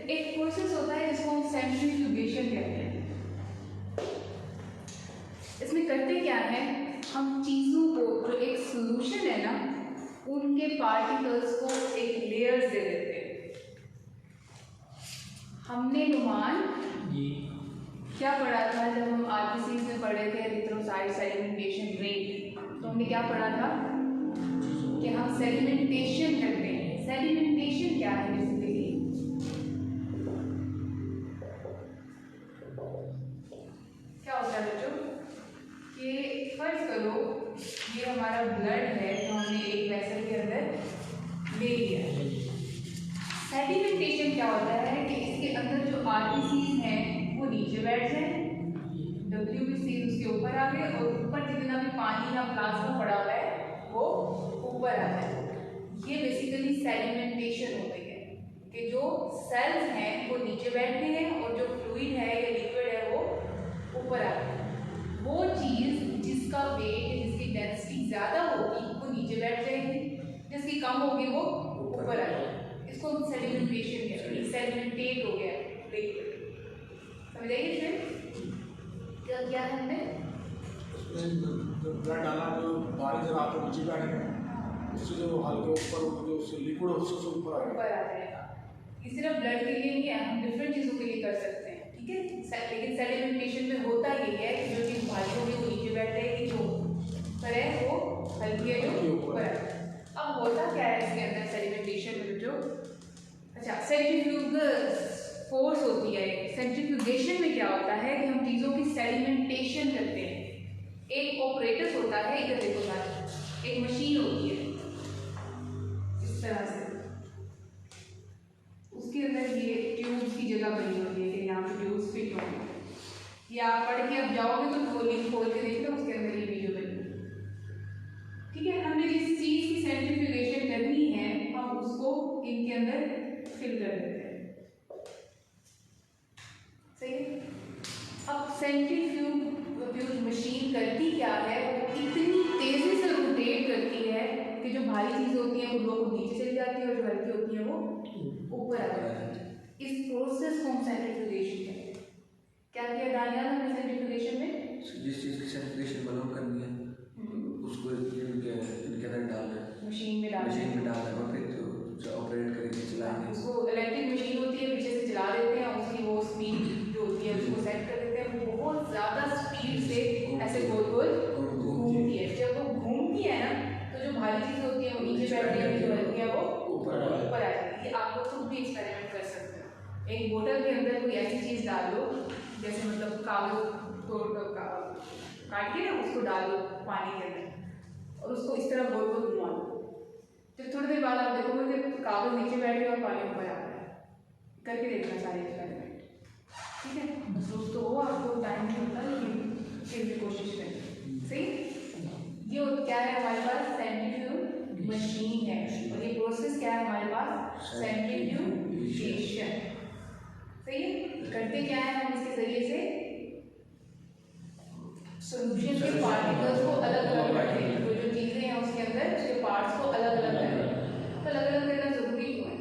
एक प्रोसेस होता है जिसको हम सेंट्रीफ्यूगेशन कहते हैं। इसमें करते क्या है, हम चीज़ों को जो एक सॉल्यूशन है ना, उनके पार्टिकल्स को एक लेयर्स दे देते हैं। हमने नुमान क्या पढ़ा था जब हम आरबीसी में पढ़े थे, एरिथ्रोसाइट सेडिमेंटेशन रेट, तो हमने क्या पढ़ा था कि हम सेडिमेंटेशन करते हैं। सेडिमेंटेशन क्या है बेसिकली, क्या होता है बच्चों कि फर्ज करो ये हमारा ब्लड है जो हमने एक वेसल के अंदर ले लिया है। सेडिमेंटेशन क्या होता है कि इसके अंदर जो आरबीसीज हैं वो नीचे बैठ जाए, डब्ल्यूबीसी उसके ऊपर आ गए और ऊपर जितना भी पानी या प्लाज्मा पड़ा हुआ है वो ऊपर आ जाए। ये बेसिकली सेडिमेंटेशन होती है कि जो सेल्स हैं वो नीचे बैठते हैं और जो फ्लूइड है या लिक्विड है वो ऊपर आ गए। वो चीज़ जिसका वेट, जिसकी डेंसिटी ज़्यादा होगी वो नीचे बैठ जाएगी, जिसकी कम होगी वो ऊपर आ जाएगी। इसको हम सेडिमेंटेशन कहते हैं। सेडिमेंटेट हो गया लिक्विड, समझ आइए। इसमें क्या किया है हमने, ब्लड डाला जो बारिश रात को नीचे बैठ गया, उससे जो हल्के ऊपर जो लिक्विड उससे ऊपर आ जाएगा। ये सिर्फ ब्लड के लिए नहीं है, हम डिफरेंट चीज़ों के लिए कर सकते हैं, ठीक है। लेकिन सेडिमेंटेशन में होता ये है कि जो चीज़ भारी होगी वो नीचे बैठ जाएगी, जो पर है वो हल्की है जो ऊपर है। अब होता क्या है इसके अंदर सेडिमेंटेशन में जो, अच्छा सेंट्रीफ्यूगल फोर्स होती है। सेंट्रीफ्यूगेशन में क्या होता है कि हम चीज़ों की सेडिमेंटेशन करते हैं। एक ऑपरेटस होता है, इधर देखो साथ, एक मशीन होती है इस तरह से, उसके अंदर ये ट्यूब्स की जगह बनी होती है कि यहाँ पे ट्यूब्स फिट होंगे। ये आप पढ़ के अब जाओगे तो खोल के देख लो, उसके अंदर ये वीडियो बनी, ठीक है। हमने जिस चीज़ की सेंट्रीफ्यूगेशन करनी है हम उसको इनके अंदर फिल कर देते हैं, सही है। अब सेंट्रीफ्यूज मशीन करती क्या है, वो इतनी तेजी से रोटेट करती है कि जो भारी चीज़ें होती हैं वो नीचे चली जाती है और जो हल्की होती है वो ऊपर आ जाती है। इस प्रोसेस को हम सेंट्रीफ्यूगेशन कहते हैं। क्या किया दानिया हमने सेंट्रीफ्यूगेशन में, जिस चीज़ की सेंट्रीफ्यूगेशन मालूम करनी है उसको इनके अंदर डालना है, मशीन में डालना है और फिर जो ऑपरेट करके चलाएंगे उसको इलेक्ट्रिक मशीन होती है, पीछे से चला देते हैं, उसकी वो स्पीड जो होती है उसको सेट कर देते हैं, वो बहुत ज़्यादा स्पीड से ऐसे गोल गोल घूमती है। जब वो घूमती है ना तो जो भारी चीज़ होती है वो नीचे बैठती है, जो हल्की है वो ऊपर आ जाती है। ये आप लोग खुद भी एक्सपेरिमेंट कर सकते हो। एक बोतल के अंदर कोई ऐसी चीज़ डाल दो, जैसे मतलब कागज काट के ना उसको डाल दो पानी के अंदर और उसको इस तरह गोल गोल घुमा दो, तो थोड़ी देर बाद आप देखोगे कि कागज नीचे बैठ गया और पानी ऊपर आ गया। करके देखना सारे एक्सपेरिमेंट, ठीक है। दोस्तों तो वो आपको टाइम नहीं होता लेकिन फिर भी कोशिश करें, सही। ये क्या है हमारे पास, सेंट्रीफ्यूज मशीन है और ये प्रोसेस क्या है हमारे पास, सेंट्रीफ्यूगेशन, सही है। करते क्या है हम इसके जरिए से सॉल्यूशन के पार्टिकल्स को अलग अलग करते हैं, जो चीज़ें हैं उसके अंदर उसके पार्ट्स को अलग अलग करते हैं। तो अलग अलग करना जरूरी क्यों है,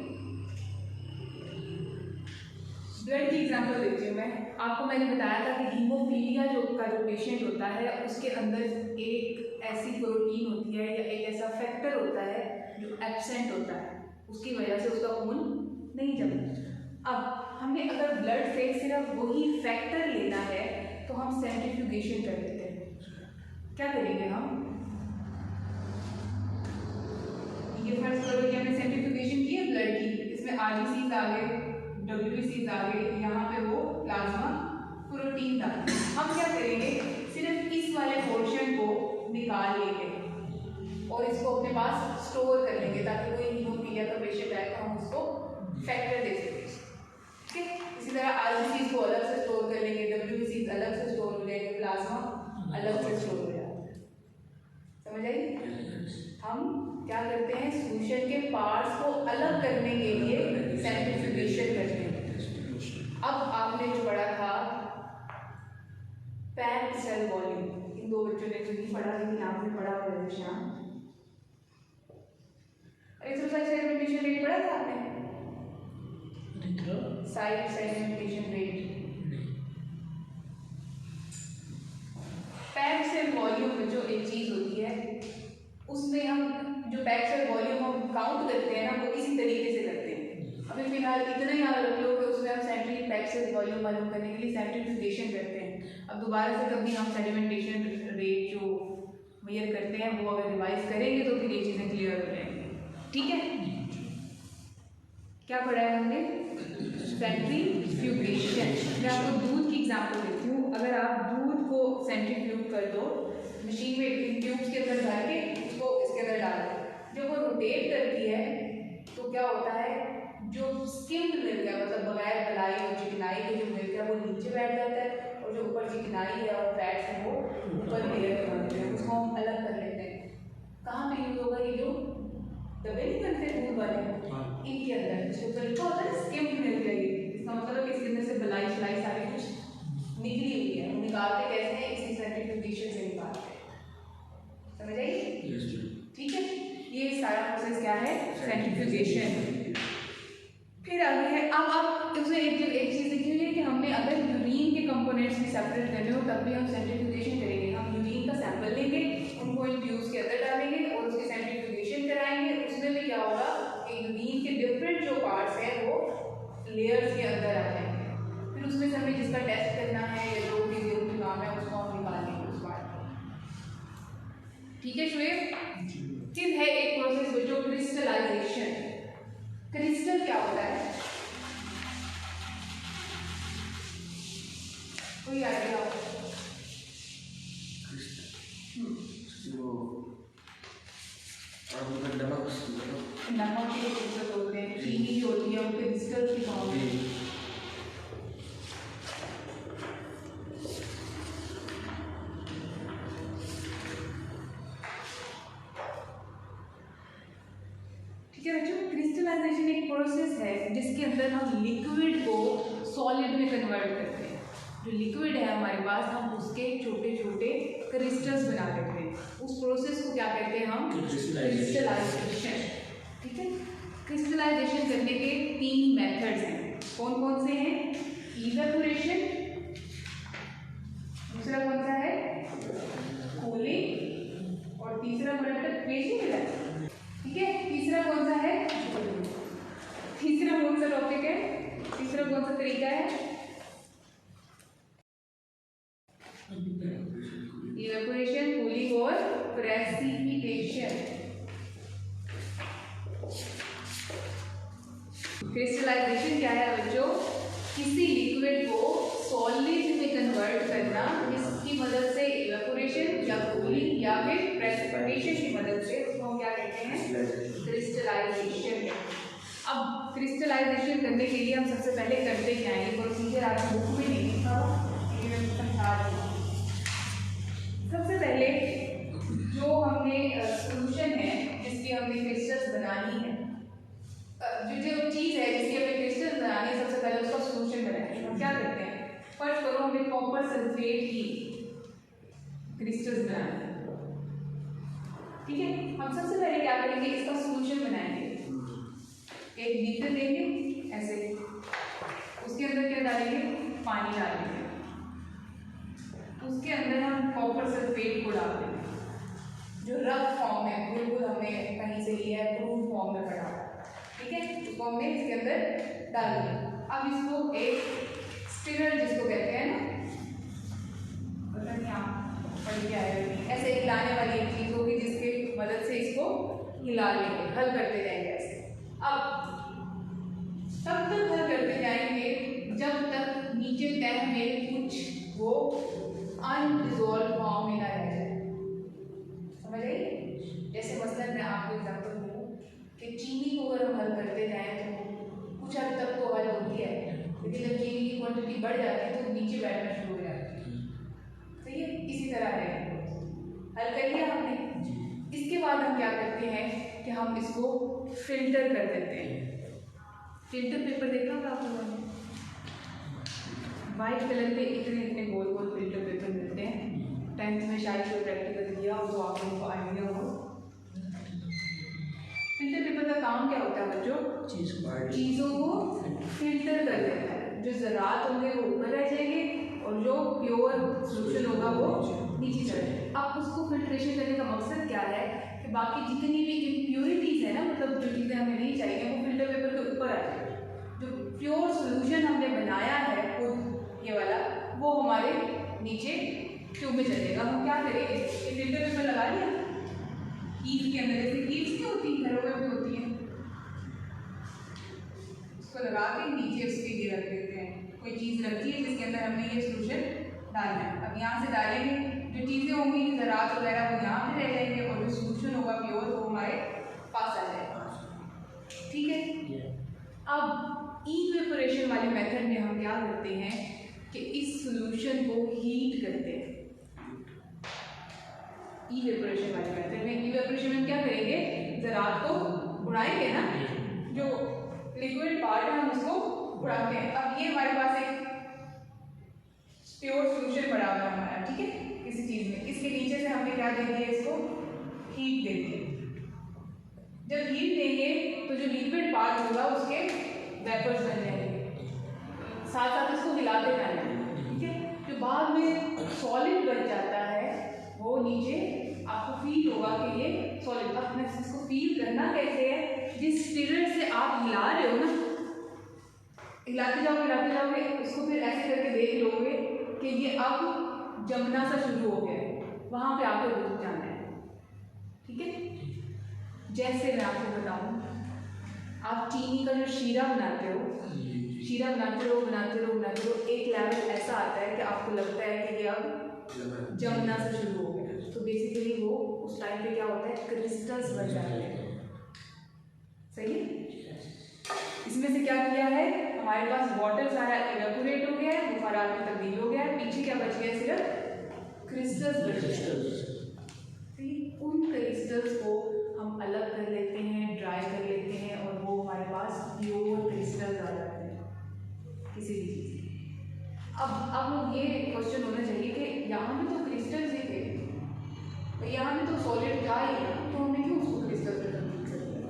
ब्लड की एग्जांपल देती हूँ मैं आपको। मैंने बताया था कि हीमोफीलिया जो पेशेंट होता है उसके अंदर एक ऐसी प्रोटीन होती है या एक ऐसा फैक्टर होता है जो एब्सेंट होता है, उसकी वजह से उसका खून नहीं जमता। अब हमने अगर ब्लड से सिर्फ वही फैक्टर लेना है तो हम सेंट्रीफ्यूगेशन कर लेते हैं। क्या करेंगे हम, ये फर्स्ट करो कि हमने सेंट्रीफ्यूगेशन की है ब्लड की, इसमें आरबीसीज आ गए, डब्ल्यूबीसीज आ गए, यहाँ पे वो प्लाज्मा प्रोटीन था। हम क्या करेंगे, सिर्फ इस वाले पोर्शन को निकाल लेंगे और इसको अपने पास स्टोर कर लेंगे ताकि कोई हीमोफीलिया का पेशेंट आए तो हम उसको फैक्टर दे सकें, ठीक है। इसी तरह आरबीसीज को अलग से स्टोर कर लेंगे, डब्ल्यूबीसीज अलग से स्टोर हो जाएंगे, प्लाज्मा अलग से स्टोर हो जाएगा, समझ आई। हम क्या करते हैं, सॉल्यूशन के पार्ट्स को अलग करने के लिए सेंट्रीफ्यूगेशन करते हैं। अब आपने जो पढ़ा था पैक्ड सेल वॉल्यूम, इन दो बच्चों ने तो नहीं पढ़ा लेकिन आपने पढ़ा होगा श्याम, एरिथ्रोसाइट सेडिमेंटेशन रेट पढ़ा था आपने, side sedimentation rate. Pack cell volume जो एक चीज़ होती है, उसमें हम जो पैक सेल वॉल्यूम हम काउंट करते हैं ना, वो इसी तरीके से करते हैं। अभी फिलहाल इतना ही याद रख लो कि उसमें हम सेंट्री पैक सेल वॉल्यूम मालूम करने के लिए सेंट्रीफ्यूगेशन करते हैं। अब दोबारा से कभी हम सेडिमेंटेशन रेट जो मेजर करते हैं वो अगर रिवाइज करेंगे तो फिर ये चीज़ें क्लियर हो जाएंगी। ठीक है, क्या पढ़ा है हमने? सेंट्रीफ्यूगेशन। मैं आपको दूध की एग्जांपल देती हूँ। अगर आप दूध को सेंट्रीफ्यूग कर दो मशीन में, इन ट्यूब्स के अंदर डाल के उसको इसके अंदर डाल दो, जब वो रोटेट करती है तो क्या होता है, जो स्किम्ड मिल्क है, मतलब बगैर मलाई और चिकनाई के जो मिल्क है वो नीचे बैठ जाता है, और जो ऊपर चिकनाई है और फैट्स है वो ऊपर लेयर में बनते हैं, उसको हम अलग कर लेते हैं। कहाँ पे यूज होगा ये जो डब्बे नहीं बनते दूध वाले, इनके अंदर जो ऊपर लिखा होता है स्किम्ड मिल्क है, इसका मतलब है कि इसके अंदर से मलाई शलाई सारी कुछ निकली हुई है। वो निकालते कैसे हैं? इसी सेंट्रीफ्यूगेशन से निकालते हैं। समझ आई? ठीक है, ये सारा प्रोसेस क्या है? सेंट्रीफ्यूगेशन। फिर आगे है, अब उसमें एक चीज़ देखी हुई है कि हमने अगर यूरिन के कंपोनेंट्स भी सेपरेट करने हो तब भी हम सेंट्रीफ्यूगेशन करेंगे। हम यूरिन का सैंपल लेंगे, उनको इन ट्यूब्स के अंदर डालेंगे और उसकी सेंट्रीफ्यूगेशन कराएंगे। उसमें भी क्या होगा कि यूरिन के डिफरेंट जो पार्ट्स हैं वो लेयर्स के अंदर आ जाएंगे। फिर उसमें से हमें जिसका टेस्ट करना है या जो भी नाम है उसको हम निकाल लेंगे उस पार्ट को। ठीक है शुएब? फिर है एक प्रोसेस जो क्रिस्टलाइजेशन। क्रिस्टल क्या होता है? कोई आइडिया हो? नमक की क्रिस्टल होते हैं, चीनी जो होती है वो क्रिस्टल की फॉर्म में। ठीक है बच्चों, क्रिस्टलाइजेशन एक प्रोसेस है जिसके अंदर हम लिक्विड को सॉलिड में कन्वर्ट करते हैं। जो लिक्विड है हमारे पास, हम उसके छोटे छोटे क्रिस्टल्स बना देते हैं। उस प्रोसेस को क्या कहते हैं हम? क्रिस्टलाइजेशन। ठीक है, क्रिस्टलाइजेशन करने के 3 मेथड्स हैं। कौन कौन से हैं? इवेपोरेशन, दूसरा कौन सा है? कूलिंग, और तीसरा मेथड फ्रीजिंग है। ठीक है, तीसरा कौन सा है? तीसरा कौन सा टॉपिक है? तीसरा कौन सा तरीका है? इवेपोरेशन, कूलिंग और प्रेसिपिटेशन। क्रिस्टलाइजेशन क्या है बच्चों? किसी लिक्विड को सॉलिड में कन्वर्ट करना, इसकी मदद से इवेपोरेशन या कूलिंग या फिर प्रेसिपिटेशन की मदद से, उसको हम क्या कहते हैं? क्रिस्टलाइजेशन। अब क्रिस्टलाइजेशन करने के लिए हम सबसे पहले करते क्या है? ये प्रोसीजर आपकी बुक में नहीं लिखा हो, लेकिन मैं समझा दूँ। सबसे पहले जो हमने सोल्यूशन है जिसकी हमने क्रिस्टल्स बनानी है, जो चीज़ है जिसकी हमें क्रिस्टल्स बनानी है, सबसे पहले उसका सोल्यूशन बनाएंगे। हम क्या करते हैं? फर्स्ट करो हमें कॉपर सल्फेट की क्रिस्टल्स बनानी है। ठीक है, हम सबसे पहले क्या करेंगे? इसका सोल्यूशन बनाएंगे। एक बीकर लेंगे ऐसे, उसके अंदर क्या डालेंगे? पानी डालेंगे, उसके अंदर हम कॉपर सल्फेट को डाल देंगे, जो रफ फॉर्म में, बिल्कुल हमने कहीं से लिया है, क्रूड फॉर्म में पड़ा। ठीक है, उसको हमने इसके अंदर डाल दिया। अब इसको एक स्पिनर जिसको कहते हैं ना, पता नहीं आप पढ़ के आए हो, ऐसे हिलाने वाली एक चीज़ होगी जिसकी मदद से इसको हिला लेंगे, हल करते जाएंगे ऐसे। अब तब तक हल करते जाएंगे जब तक नीचे तह में कुछ वो अनडिजॉल्व फॉर्म में ना रह जाए। समझ आई? जैसे मसलन मैं आपको एग्जाम्पल दूँ कि चीनी को अगर हम हल करते जाएं तो कुछ हद तक तो हल होती है, लेकिन जब चीनी की क्वांटिटी बढ़ जाती है तो नीचे बैठना शुरू हो जाती है। सही है, इसी तरह है। हल कर लिया हमने, इसके बाद हम क्या करते हैं कि हम इसको फिल्टर कर देते हैं। फिल्टर पेपर देखा होगा आप लोगों ने, वाइट कलर के इतने इतने गोल गोल फिल्टर पेपर मिलते हैं। 10th में शायद कोई प्रैक्टिकल दिया हो तो आप लोगों को आइडिया हो। फिल्टर पेपर का काम क्या होता है बच्चों? चीज़ों को फिल्टर कर देना। जो ज़रात होंगे वो ऊपर रह जाएंगे और जो प्योर सोल्यूशन होगा वो नीचे चला जाएगा। अब उसको फिल्ट्रेशन करने का मकसद क्या है कि बाकी जितनी भी इम्प्योरिटीज़ है ना, मतलब जो चीज़ें हमें नहीं चाहिए वो फिल्टर पेपर के ऊपर आ जाए। जो प्योर सोल्यूशन हमने बनाया है खुद ये वाला, वो हमारे नीचे ट्यूब में चलेगा। हम क्या करेंगे, ये फिल्टर पेपर लगा लिया ईव के अंदर, जैसे ईव्स नहीं होती घरों में भी होती हैं, उसको लगा के नीचे उसके ये रख देते हैं, कोई चीज़ रखी है जिसके अंदर हमने ये सोल्यूशन डालना है। अब यहाँ से डालेंगे, जो चीज़ें होंगी ज़रात वगैरह वो यहाँ पे रह जाएंगे और जो सोल्यूशन होगा प्योर वो हमारे पास आ जाएगा। ठीक है। अब इवेपोरेशन वाले मेथड में हम क्या करते हैं कि इस सोल्यूशन को हीट करते हैं। इवेपोरेशन वाले मेथड में, इवेपोरेशन में क्या करेंगे, ज़रात को उड़ाएंगे ना, जो लिक्विड पार्ट है हम उसको उड़ाते हैं। अब ये हमारे पास एक प्योर सोल्यूशन पड़ा हुआ है हमारा, ठीक है, किसी चीज़ में, इसके नीचे से हमने क्या दे दिया, इसको हीट दे दिया। जब हीट देंगे तो जो लिक्विड पार्ट होगा उसके वेपर्स बन जाएंगे, साथ साथ इसको हिलाते रहना, ठीक है। जो बाद में सॉलिड बन जाता है वो नीचे आपको फील होगा कि ये सॉलिड। अब मैं इसको फील करना कैसे है, जिस स्टिरर से आप हिला रहे हो ना, हिलाते जाओगे उसको फिर ऐसे करके देख लोगे कि ये अब जमना सा शुरू हो गया है, वहाँ पे आपको रुक जाना है, ठीक है। जैसे मैं आपको बताऊँ, आप चीनी का जो शीरा बनाते हो, शीरा बनाते रहो, एक लेवल ऐसा आता है कि आपको लगता है कि ये अब जमना सा शुरू हो गया, तो बेसिकली वो उस टाइम पे क्या होता है, क्रिस्टल्स बन जाते हैं। सही है। इसमें से क्या किया है, हमारे पास वाटर सारा इवेपोरेट हो गया है, बुखारात में तब्दील हो गया है, पीछे क्या बच गया, सिर्फ क्रिस्टल्स बच गए। उन क्रिस्टल्स को हम अलग कर लेते हैं, ड्राई कर लेते हैं और वो हमारे पास प्योर क्रिस्टल्स आ जाते हैं किसी भी चीज़ के। अब ये क्वेश्चन होना चाहिए कि यहाँ भी तो क्रिस्टल्स ही थे, तो यहाँ भी तो सॉलिड था ही ना, तो हमने क्यों उसको क्रिस्टल्स में तब्दील कर दिया।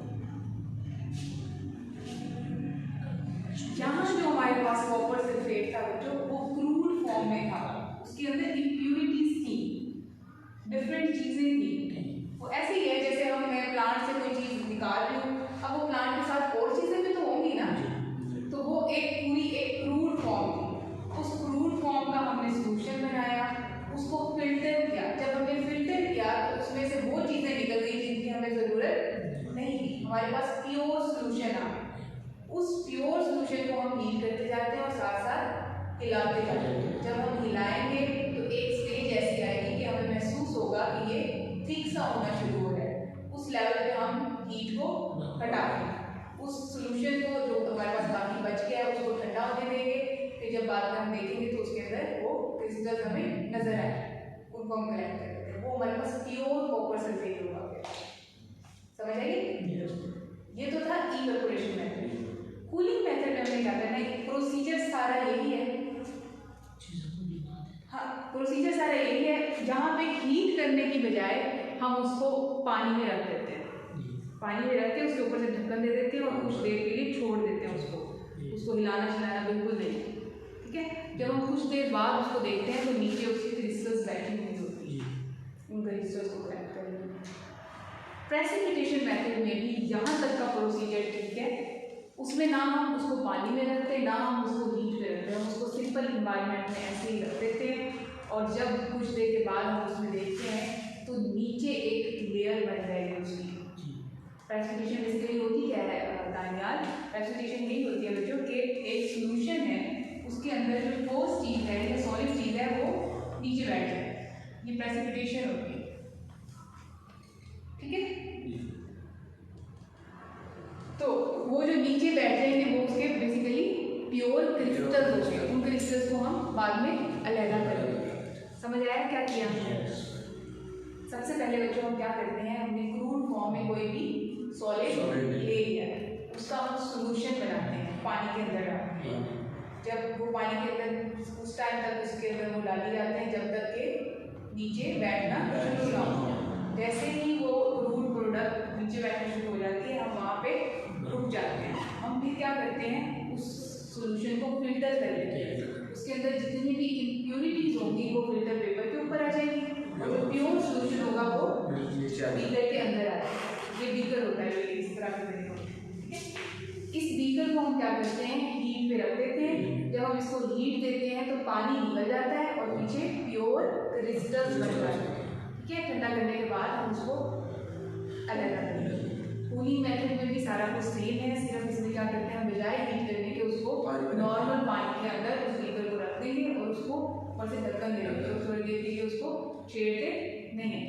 यहाँ जो हमारे पास कॉपर सल्फेट था बच्चों, वो क्रूड फॉर्म में था, उसके अंदर इम्प्यूरिटीज थी, डिफरेंट चीज़ें थी। वो ऐसे ही है जैसे मैं प्लांट से कोई चीज़ निकाल रही हूँ, अब वो प्लांट के साथ और चीज़ें भी तो होंगी ना, तो वो पूरी एक क्रूड फॉर्म थी। उस क्रूड फॉर्म का हमने सोल्यूशन बनाया, उसको फिल्टर किया। जब हमने फिल्टर किया तो उसमें से वो चीज़ें निकल गई जिनकी हमें ज़रूरत नहीं थी, हमारे पास प्योर सोल्यूशन आ गया। उस प्योर सोल्यूशन को हम हीट करते जाते हैं और साथ साथ हिलाते जाते हैं। जब हम हिलाएंगे तो एक स्टेज ऐसी आएगी कि हमें महसूस होगा कि ये थिक सा होना शुरू हो रहा है। उस लेवल पे हम हीट को हटा देंगे, उस सोल्यूशन को जो हमारे पास बाकी बच गया है उसको ठंडा होने देंगे। फिर जब बाद में हम देखेंगे तो उसके अंदर वो क्रिस्टल हमें नजर आए, उनको हम कलेक्ट कर लेते हैं। वो हमारे पास प्योर कॉपर सल्फेट होगा। समझ आएगी। ये तो था इवेपोरेशन मेथड। कूलिंग मेथड में हमने क्या करना है, प्रोसीजर सारा यही है। हाँ, प्रोसीजर सारा यही है, जहाँ पे हीट करने की बजाय हम उसको पानी में रख देते हैं, पानी में रख के उसके ऊपर से ढक्कन दे देते हैं और कुछ देर के लिए छोड़ देते हैं उसको हिलाना बिल्कुल नहीं, ठीक है। जब हम कुछ देर बाद उसको देखते हैं तो नीचे उसकी क्रिस्टल्स बैठी हुई होती है, उन क्रिस्टल्स को कलेक्ट कर लेते हैं। प्रेसिपिटेशन मेथड में भी यहाँ तक का प्रोसीजर ठीक है, उसमें ना हम उसको पानी में रखते हैं ना हम उसको हीट में रखते हैं, हम उसको सिंपल इन्वायरमेंट में ऐसे ही रख देते हैं और जब कुछ देर के बाद हम उसमें देखते हैं तो नीचे एक लेयर बन जाएगी उसकी। प्रेसिपिटेशन बेसिकली होती क्या है दानियाल, प्रेसिपिटेशन यही होती है बच्चों कि एक सोल्यूशन है उसके अंदर जो ठोस चीज़ है या सॉलिड चीज़ है वो नीचे बैठ जाए, ये प्रेसिपिटेशन होती है, ठीक है। तो वो जो नीचे बैठ जाएंगे वो उसके बेसिकली प्योर क्रिस्टल्स हो गए, उन क्रिस्टल्स को हम बाद में अलहदा कर देंगे। समझ आया क्या किया हमने? सबसे पहले बच्चों हम क्या करते हैं, हमने क्रूड फॉर्म में कोई भी सॉलिड ले लिया है, उसका हम सोल्यूशन बनाते हैं पानी के अंदर डालते हैं। जब वो पानी के अंदर उस टाइम तक उसके अंदर वो डाले जाते हैं जब तक के नीचे बैठना शुरू ना हो। जैसे ही वो क्रूड प्रोडक्ट नीचे बैठना शुरू हो जाती है हम वहाँ पे रुक जाते हैं। हम फिर क्या करते हैं, उस सोल्यूशन को फिल्टर फिल्टर कर लेते हैं, उसके अंदर जितनी भी इम्प्योरिटीज होंगी वो फिल्टर पेपर के ऊपर आ जाएगी और जो प्योर सोल्यूशन होगा वो बीकर के अंदर आ जाएगा। ये बीकर होता है जो इस तरह का बनेगा, ठीक है। इस बीकर को हम क्या करते हैं, हीट पे रख देते हैं। जब हम इसको हीट देते हैं तो पानी निकल जाता है और पीछे प्योर क्रिस्टल्स बन जाते हैं, ठीक है। ठंडा करने के बाद हम उसको अलग कर देंगे। कूलिंग मेथड में भी सारा कुछ सेम है, सिर्फ इसमें क्या करते हैं, हम बजाय हीट करने के उसको नॉर्मल पानी के अंदर उस बीकर को रख देंगे और उसको ऊपर से ढक्कन दे देंगे और थोड़ी देर के लिए उसको छेड़ते नहीं है,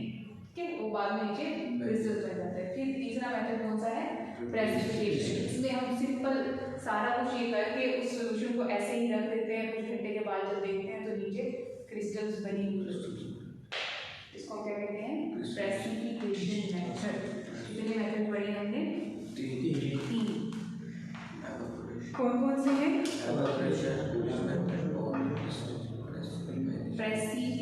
ठीक है। वो बाद में नीचे क्रिस्टल्स बन जाता है। फिर तीसरा मेथड कौन सा है, प्रेसिपिटेशन। इसमें हम सिंपल सारा कुछ ये करके उस सॉल्यूशन को ऐसे ही रख देते हैं, कुछ घंटे के बाद जब देखते हैं तो नीचे क्रिस्टल्स बनी हुई होती है। इसको क्या कहते हैं, प्रेसिपिटेशन मेथड। कितने मेथड पढ़े हमने, 3। कौन कौन से हैं, प्रेसिपिटेशन